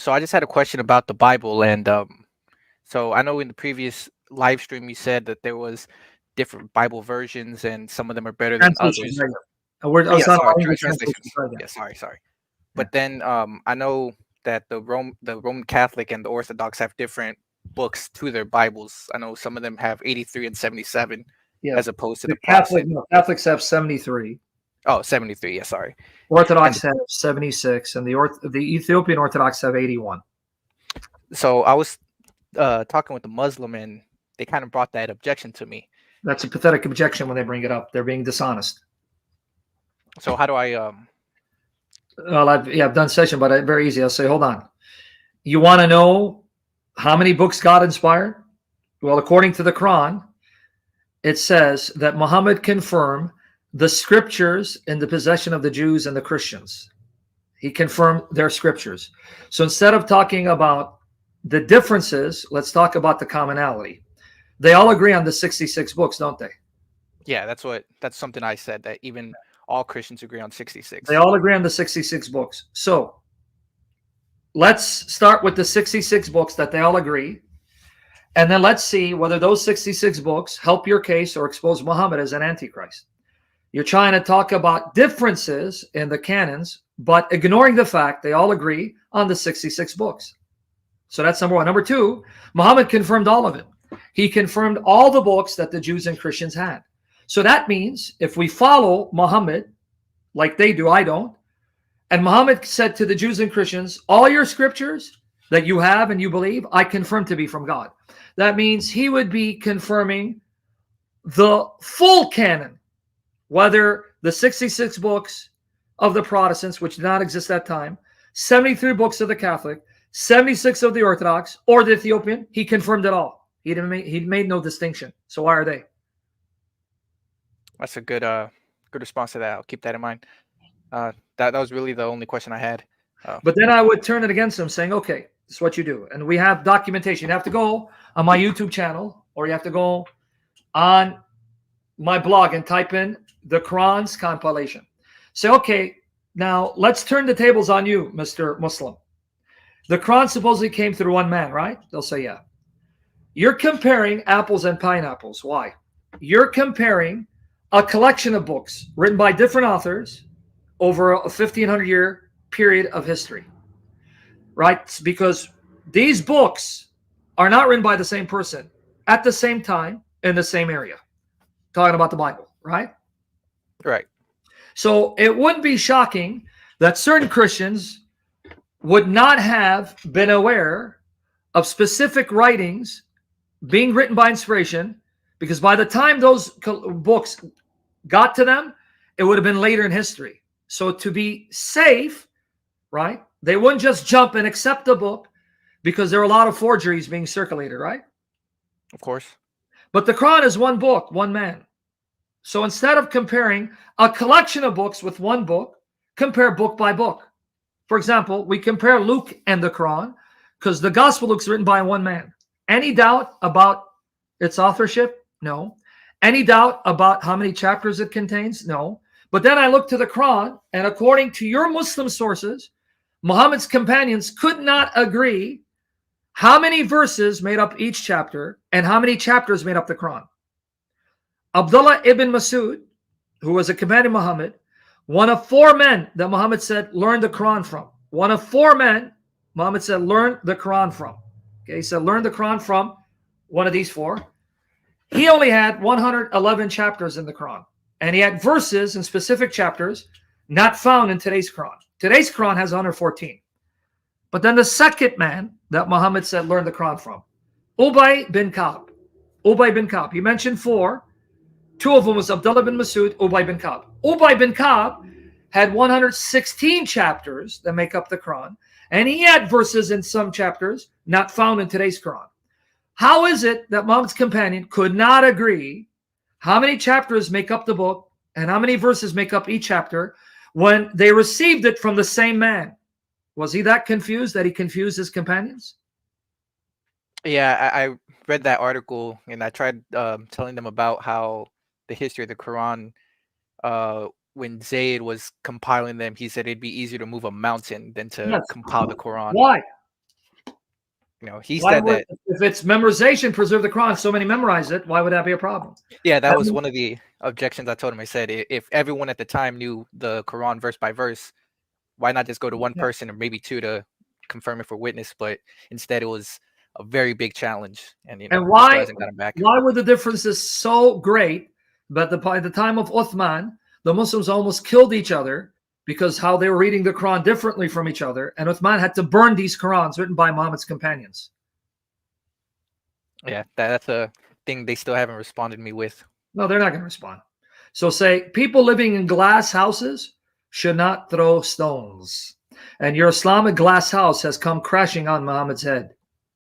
So I just had a question about the Bible, and so I know in the previous live stream you said that there was different Bible versions, and some of them are better than Translations, others. right? Yeah, It's not sorry, all English translations. translations, right? Yeah, Yeah, sorry. yeah. But then I know that the Roman Catholic and the Orthodox have different books to their Bibles. I know some of them have 83 and 77 Yeah. as opposed to The the Protestant. Catholics have 73. Oh, 73. Yeah, sorry. And Orthodox have 76, and the Ethiopian Orthodox have 81. so I was talking with the Muslim, and they kind of brought that objection to me. That's a pathetic objection when they bring it up. They're being dishonest. So how do I Well, I've done session, but very easy. I'll say, hold on. You want to know how many books God inspired? Well, according to the Quran, it says that Muhammad confirmed the scriptures in the possession of the Jews and the Christians. He confirmed their scriptures. So instead of talking about the differences, let's talk about the commonality. They all agree on the 66 books, don't they? Yeah, that's something I said, that even all Christians agree on They 66. all agree on the 66 books. So let's start with the 66 books that they all agree. And then let's see whether those 66 books help your case or expose Muhammad as an antichrist. You're trying to talk about differences in the canons, but ignoring the fact they all agree on the 66 books. So that's number one. Number two, Muhammad confirmed all of it. He confirmed all the books that the Jews and Christians had. So that means if we follow Muhammad like they do, I don't, and Muhammad said to the Jews and Christians, all your scriptures that you have and you believe, I confirm to be from God. That means he would be confirming the full canon, whether the 66 books of the Protestants, which did not exist at that time, 73 books of the Catholic, 76 of the Orthodox, or the Ethiopian, he confirmed it all. He made no distinction. So why are they? That's a good response to that. I'll keep that in mind. That was really the only question I had. But then I would turn it against them, saying, okay, this is what you do. And we have documentation. You have to go on my YouTube channel, or you have to go on my blog and type in the Quran's compilation. Say, okay, now let's turn the tables on you, Mr. Muslim. The Quran supposedly came through one man, right? They'll say, yeah. You're comparing apples and pineapples. Why? You're comparing a collection of books written by different authors over a 1,500-year period of history, right? It's because these books are not written by the same person at the same time in the same area. Talking about the Bible, right? Right. So it wouldn't be shocking that certain Christians would not have been aware of specific writings being written by inspiration, because by the time those books got to them, it would have been later in history. So to be safe, right, they wouldn't just jump and accept the book, because there are a lot of forgeries being circulated, right? Of course. But the Quran is one book, one man. So instead of comparing a collection of books with one book, compare book by book. For example, we compare Luke and the Quran because the Gospel Luke's written by one man. Any doubt about its authorship? No. Any doubt about how many chapters it contains? No. But then I look to the Quran, and according to your Muslim sources, Muhammad's companions could not agree how many verses made up each chapter and how many chapters made up the Quran. Abdullah ibn Masud, who was a companion of Muhammad, one of four men that Muhammad said, learn the Quran from. One of four men Muhammad said, learn the Quran from. Okay, he said, learn the Quran from one of these four. He only had 111 chapters in the Quran. And he had verses in specific chapters not found in today's Quran. Today's Quran has 114. But then the second man that Muhammad said, learn the Quran from, Ubay bin Ka'b. Ubay bin Ka'b. He mentioned four. Two of them was Abdullah bin Masud, Ubay bin Ka'b. Ubay bin Ka'b had 116 chapters that make up the Quran, and he had verses in some chapters not found in today's Quran. How is it that Muhammad's companion could not agree how many chapters make up the book and how many verses make up each chapter when they received it from the same man? Was he that confused that he confused his companions? Yeah, I read that article, and I tried telling them about how the history of the Quran, when Zayd was compiling them, he said it'd be easier to move a mountain than to Yes. compile the Quran. Why? he Why said would, that. if it's memorization, preserve the Quran, so many memorize it, why would that be a problem? Yeah, that That was means- one of the objections I told him. I said, If everyone at the time knew the Quran verse by verse, why not just go to one yeah. person or maybe two to confirm it for witness? But instead, it was a very big challenge, and And he still hasn't gotten back. why were the differences so great? But by the time of Uthman, the Muslims almost killed each other because how they were reading the Quran differently from each other. And Uthman had to burn these Qurans written by Muhammad's companions. Yeah, that's a thing they still haven't responded to me with. No, they're not going to respond. So say people living in glass houses should not throw stones. And your Islamic glass house has come crashing on Muhammad's head.